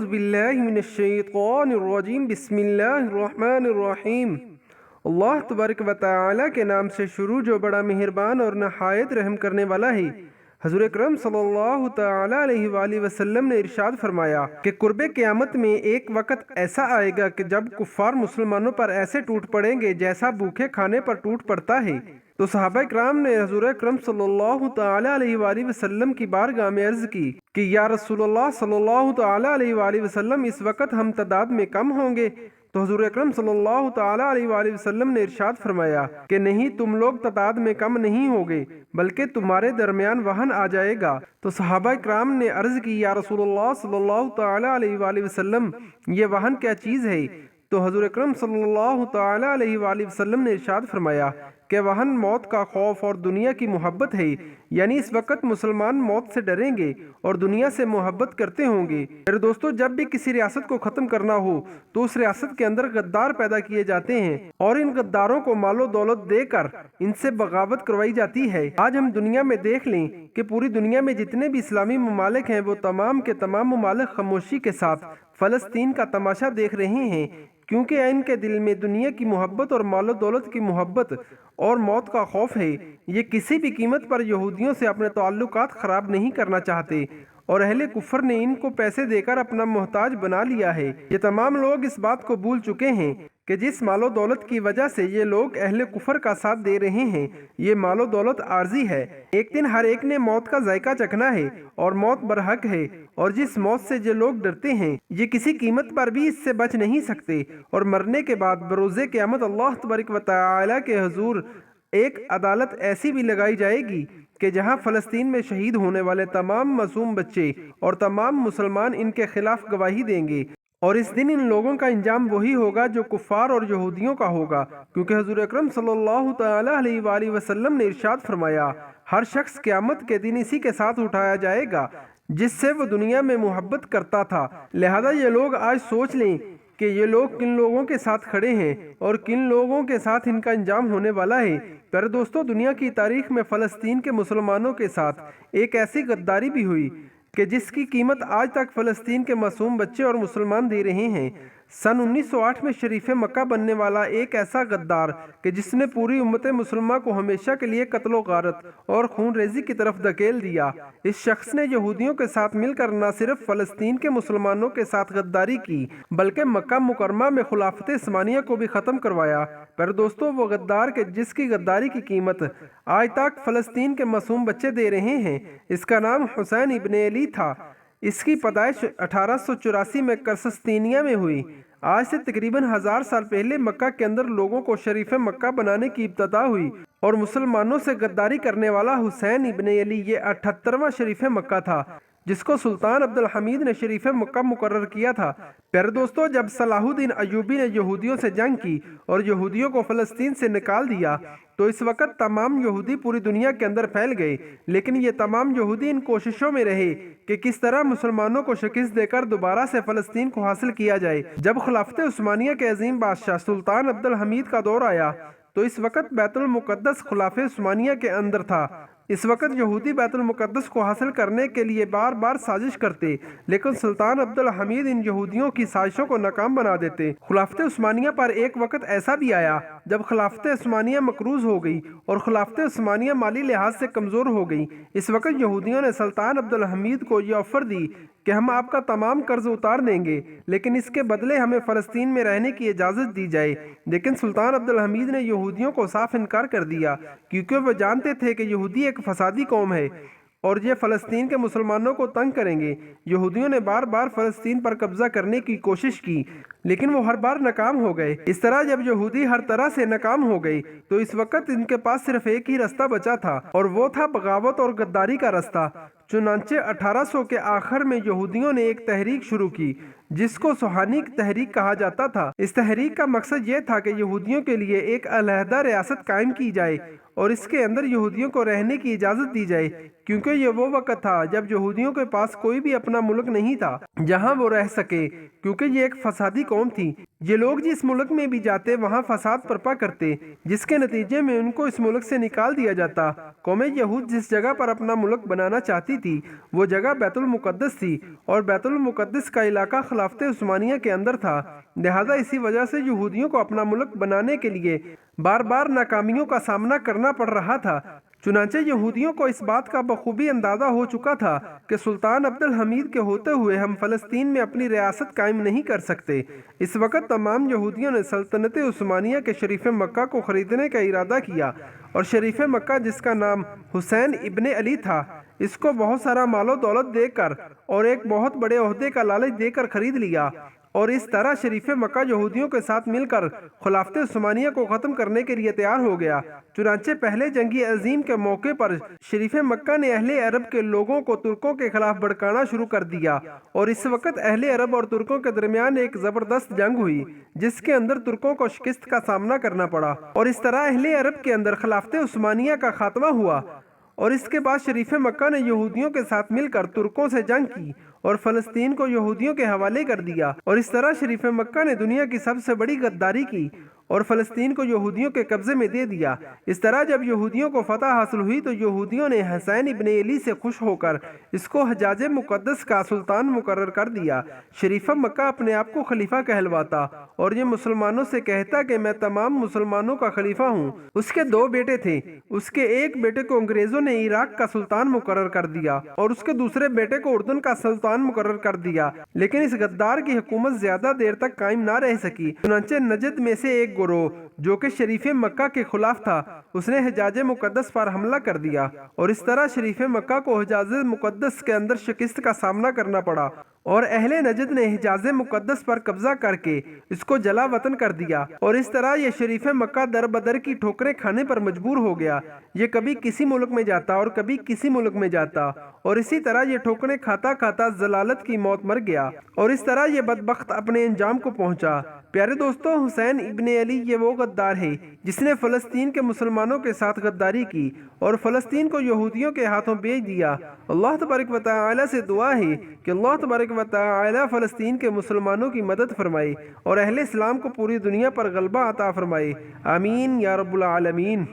اعوذ باللہ من الشیطان الرجیم بسم اللہ الرحمن الرحیم۔ اللہ تبارک و تعالی کے نام سے شروع جو بڑا مہربان اور نہایت رحم کرنے والا ہے۔ حضور اکرم صلی اللہ تعالی علیہ وآلہ وسلم نے ارشاد فرمایا کہ قرب قیامت میں ایک وقت ایسا آئے گا کہ جب کفار مسلمانوں پر ایسے ٹوٹ پڑیں گے جیسا بھوکے کھانے پر ٹوٹ پڑتا ہے۔ تو صحابہ اکرام نے حضور اکرم صلی اللہ تعالی علیہ وآلہ وسلم کی بارگاہ میں عرض کی کہ یا رسول اللہ صلی اللہ تعالی علیہ وآلہ وسلم، اس وقت ہم تعداد میں کم ہوں گے؟ تو حضور اکرم صلی اللہ تعالی علیہ وآلہ وسلم نے ارشاد فرمایا کہ نہیں، تم لوگ تعداد میں کم نہیں ہوگے بلکہ تمہارے درمیان وہن آ جائے گا۔ تو صحابہ اکرام نے عرض کی یا رسول اللہ صلی اللہ تعالی علیہ وآلہ وسلم، یہ وہن کیا چیز ہے؟ تو حضور اکرم صلی اللہ تعالی علیہ وآلہ وسلم نے ارشاد فرمایا کہ وہن موت کا خوف اور دنیا کی محبت ہے، یعنی اس وقت مسلمان موت سے ڈریں گے اور دنیا سے محبت کرتے ہوں گے۔ میرے دوستو، جب بھی کسی ریاست کو ختم کرنا ہو تو اس ریاست کے اندر غدار پیدا کیے جاتے ہیں اور ان غداروں کو مال و دولت دے کر ان سے بغاوت کروائی جاتی ہے۔ آج ہم دنیا میں دیکھ لیں کہ پوری دنیا میں جتنے بھی اسلامی ممالک ہیں وہ تمام کے تمام ممالک خاموشی کے ساتھ فلسطین کا تماشا دیکھ رہے ہیں، کیونکہ ان کے دل میں دنیا کی محبت اور مال و دولت کی محبت اور موت کا خوف ہے۔ یہ کسی بھی قیمت پر یہودیوں سے اپنے تعلقات خراب نہیں کرنا چاہتے اور اہل کفر نے ان کو پیسے دے کر اپنا محتاج بنا لیا ہے۔ یہ تمام لوگ اس بات کو بھول چکے ہیں کہ جس مال و دولت کی وجہ سے یہ لوگ اہل کفر کا ساتھ دے رہے ہیں، یہ مال و دولت عارضی ہے۔ ایک دن ہر ایک نے موت کا ذائقہ چکھنا ہے اور موت برحق ہے، اور جس موت سے یہ لوگ ڈرتے ہیں یہ کسی قیمت پر بھی اس سے بچ نہیں سکتے۔ اور مرنے کے بعد بروز قیامت اللہ تبارک و تعالی کے حضور ایک عدالت ایسی بھی لگائی جائے گی کہ جہاں فلسطین میں شہید ہونے والے تمام معصوم بچے اور تمام مسلمان ان کے خلاف گواہی دیں گے، اور اس دن ان لوگوں کا انجام وہی ہوگا جو کفار اور یہودیوں کا ہوگا، کیونکہ حضور اکرم صلی اللہ تعالی علیہ وآلہ وسلم نے ارشاد فرمایا ہر شخص قیامت کے دن اسی کے ساتھ اٹھایا جائے گا جس سے وہ دنیا میں محبت کرتا تھا۔ لہذا یہ لوگ آج سوچ لیں کہ یہ لوگ کن لوگوں کے ساتھ کھڑے ہیں اور کن لوگوں کے ساتھ ان کا انجام ہونے والا ہے۔ پیارے دوستو، دنیا کی تاریخ میں فلسطین کے مسلمانوں کے ساتھ ایک ایسی غداری بھی ہوئی کہ جس کی قیمت آج تک فلسطین کے معصوم بچے اور مسلمان دے رہے ہیں۔ سن 1908 میں شریف مکہ بننے والا ایک ایسا غدار کہ جس نے پوری امت مسلمہ کو ہمیشہ کے لیے قتل و غارت اور خون ریزی کی طرف دھکیل دیا، اس شخص نے یہودیوں کے ساتھ مل کر نہ صرف فلسطین کے مسلمانوں کے ساتھ غداری کی بلکہ مکہ مکرمہ میں خلافت عثمانیہ کو بھی ختم کروایا۔ پر دوستو، وہ غدار کہ جس کی غداری کی قیمت آج تک فلسطین کے معصوم بچے دے رہے ہیں، اس کا نام حسین ابن علی تھا۔ اس کی پیدائش 1884 میں قسطنطنیہ میں ہوئی۔ آج سے تقریباً 1000 سال پہلے مکہ کے اندر لوگوں کو شریف مکہ بنانے کی ابتدا ہوئی، اور مسلمانوں سے غداری کرنے والا حسین ابن علی یہ 78واں شریف مکہ تھا جس کو سلطان عبد الحمید نے شریف مکہ مقرر کیا تھا۔ پیارے دوستو، جب صلاح الدین ایوبی نے یہودیوں سے جنگ کی اور یہودیوں کو فلسطین سے نکال دیا تو اس وقت تمام یہودی پوری دنیا کے اندر پھیل گئے، لیکن یہ تمام یہودی ان کوششوں میں رہے کہ کس طرح مسلمانوں کو شکست دے کر دوبارہ سے فلسطین کو حاصل کیا جائے۔ جب خلافت عثمانیہ کے عظیم بادشاہ سلطان عبد الحمید کا دور آیا تو اس وقت بیت المقدس خلافت عثمانیہ کے اندر تھا۔ اس وقت یہودی بیت المقدس کو حاصل کرنے کے لیے بار بار سازش کرتے، لیکن سلطان عبد الحمید ان یہودیوں کی سازشوں کو ناکام بنا دیتے۔ خلافت عثمانیہ پر ایک وقت ایسا بھی آیا جب خلافت عثمانیہ مقروض ہو گئی اور خلافت عثمانیہ مالی لحاظ سے کمزور ہو گئی۔ اس وقت یہودیوں نے سلطان عبد الحمید کو یہ آفر دی کہ ہم آپ کا تمام قرض اتار دیں گے، لیکن اس کے بدلے ہمیں فلسطین میں رہنے کی اجازت دی جائے۔ لیکن سلطان عبد الحمید نے یہودیوں کو صاف انکار کر دیا، کیونکہ وہ جانتے تھے کہ یہودی ایک فسادی قوم ہے اور یہ فلسطین کے مسلمانوں کو تنگ کریں گے۔ یہودیوں نے بار بار فلسطین پر قبضہ کرنے کی کوشش کی، لیکن وہ ہر بار ناکام ہو گئے۔ اس طرح جب یہودی ہر طرح سے ناکام ہو گئے تو اس وقت ان کے پاس صرف ایک ہی راستہ بچا تھا، اور وہ تھا بغاوت اور غداری کا راستہ۔ چنانچہ 1800 کے آخر میں یہودیوں نے ایک تحریک شروع کی جس کو سوہانی تحریک کہا جاتا تھا۔ اس تحریک کا مقصد یہ تھا کہ یہودیوں کے لیے ایک علیحدہ ریاست قائم کی جائے اور اس کے اندر یہودیوں کو رہنے کی اجازت دی جائے، کیونکہ یہ وہ وقت تھا جب یہودیوں کے پاس کوئی بھی اپنا ملک نہیں تھا جہاں وہ رہ سکے، کیونکہ یہ ایک فسادی قوم تھی۔ یہ لوگ جس ملک میں بھی جاتے وہاں فساد برپا کرتے، جس کے نتیجے میں ان کو اس ملک سے نکال دیا جاتا۔ قوم یہود جس جگہ پر اپنا ملک بنانا چاہتی تھی وہ جگہ بیت المقدس تھی، اور بیت المقدس کا علاقہ خلافت عثمانیہ کے اندر تھا۔ لہٰذا اسی وجہ سے یہودیوں کو اپنا ملک بنانے کے لیے بار بار ناکامیوں کا سامنا کرنا پڑ رہا تھا۔ چنانچہ یہودیوں کو اس بات کا بخوبی اندازہ ہو چکا تھا کہ سلطان عبد الحمید کے ہوتے ہوئے ہم فلسطین میں اپنی ریاست قائم نہیں کر سکتے۔ اس وقت تمام یہودیوں نے سلطنت عثمانیہ کے شریف مکہ کو خریدنے کا ارادہ کیا، اور شریف مکہ جس کا نام حسین ابن علی تھا، اس کو بہت سارا مال و دولت دے کر اور ایک بہت بڑے عہدے کا لالچ دے کر خرید لیا، اور اس طرح شریف مکہ یہودیوں کے ساتھ مل کر خلافت عثمانیہ کو ختم کرنے کے لیے تیار ہو گیا۔ چنانچہ پہلے جنگ عظیم کے موقع پر شریف مکہ نے اہل عرب کے لوگوں کو ترکوں کے خلاف بھڑکانا شروع کر دیا، اور اس وقت اہل عرب اور ترکوں کے درمیان ایک زبردست جنگ ہوئی جس کے اندر ترکوں کو شکست کا سامنا کرنا پڑا، اور اس طرح اہل عرب کے اندر خلافت عثمانیہ کا خاتمہ ہوا۔ اور اس کے بعد شریف مکہ نے یہودیوں کے ساتھ مل کر ترکوں سے جنگ کی اور فلسطین کو یہودیوں کے حوالے کر دیا، اور اس طرح شریف مکہ نے دنیا کی سب سے بڑی غداری کی اور فلسطین کو یہودیوں کے قبضے میں دے دیا۔ اس طرح جب یہودیوں کو فتح حاصل ہوئی تو یہودیوں نے حسین ابن علی سے خوش ہو کر اس کو حجاز مقدس کا سلطان مقرر کر دیا۔ شریف مکہ اپنے آپ کو خلیفہ کہلواتا اور یہ مسلمانوں سے کہتا کہ میں تمام مسلمانوں کا خلیفہ ہوں۔ اس کے 2 بیٹے تھے، اس کے ایک بیٹے کو انگریزوں نے عراق کا سلطان مقرر کر دیا اور اس کے دوسرے بیٹے کو اردن کا سلطان مقرر کر دیا، لیکن اس غدار کی حکومت زیادہ دیر تک قائم نہ رہ سکی۔ چنانچہ نجد میں سے ایک گروہ جو کہ شریف مکہ کے خلاف تھا، اس نے حجاز مقدس پر حملہ کر دیا، اور اس طرح شریف مکہ کو حجاز مقدس کے اندر شکست کا سامنا کرنا پڑا، اور اہل نجد نے حجاز مقدس پر قبضہ کر کے اس کو جلا وطن کر دیا، اور اس طرح یہ شریف مکہ در بدر کی ٹھوکریں کھانے پر مجبور ہو گیا۔ یہ کبھی کسی ملک میں جاتا اور کبھی کسی ملک میں جاتا، اور اسی طرح یہ ٹھوکریں کھاتا کھاتا ضلالت کی موت مر گیا، اور اس طرح یہ بدبخت اپنے انجام کو پہنچا۔ پیارے دوستو، حسین ابن علی یہ وہ غدار ہے جس نے فلسطین کے مسلمانوں کے ساتھ غداری کی اور فلسطین کو یہودیوں کے ہاتھوں بیچ دیا۔ اللہ تبارک و تعالی سے دعا ہے کہ اللہ تبارک و تعالی فلسطین کے مسلمانوں کی مدد فرمائے اور اہل اسلام کو پوری دنیا پر غلبہ عطا فرمائے۔ آمین یا رب العالمین۔